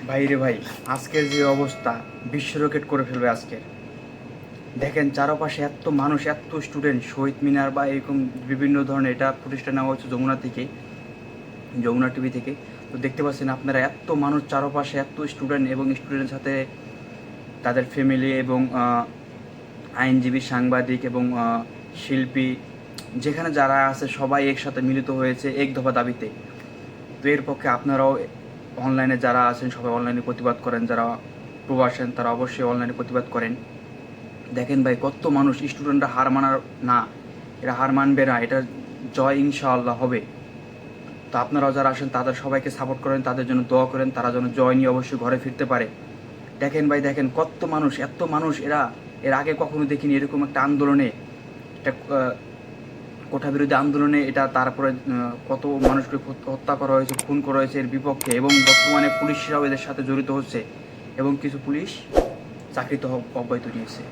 ভাইরে ভাই, আজকের যে অবস্থা বিশ্ব রকেট করে ফেলবে আজকের। দেখেন চারপাশে এত মানুষ, এত স্টুডেন্ট, শহীদ মিনার বা এরকম বিভিন্ন ধরনের, এটা প্রতিষ্ঠান নেওয়া হচ্ছে যমুনা থেকে, যমুনা টিভি থেকে। তো দেখতে পাচ্ছেন আপনারা এত মানুষ চারপাশে, এত স্টুডেন্ট এবং স্টুডেন্টের সাথে তাদের ফ্যামিলি এবং আইনজীবী, সাংবাদিক এবং শিল্পী, যেখানে যারা আছে সবাই একসাথে মিলিত হয়েছে এক দফা দাবিতে। তো এর পক্ষে আপনারাও অনলাইনে যারা আছেন সবাই অনলাইনে প্রতিবাদ করেন, যারা প্রবাসেন তারা অবশ্যই অনলাইনে প্রতিবাদ করেন। দেখেন ভাই, কত মানুষ, স্টুডেন্টরা হার মানার না, এরা হার মানবে না, এটা জয় ইনশাআল্লাহ হবে। তো আপনারাও যারা আসেন তাদের সবাইকে সাপোর্ট করেন, তাদের জন্য দোয়া করেন, তারা যেন জয় নিয়ে অবশ্যই ঘরে ফিরতে পারে। দেখেন ভাই, দেখেন কত মানুষ, এত মানুষ, এরা এর আগে কখনো দেখিনি এরকম একটা আন্দোলনে, একটা কোটা বিরোধী আন্দোলনে, এটা তারপরে কত মানুষকে হত্যা করা হয়েছে, খুন করা হয়েছে এর বিপক্ষে। এবং বর্তমানে পুলিশরাও এদের সাথে জড়িত হচ্ছে এবং কিছু পুলিশ চাকরি তো অব্যাহত নিয়েছে।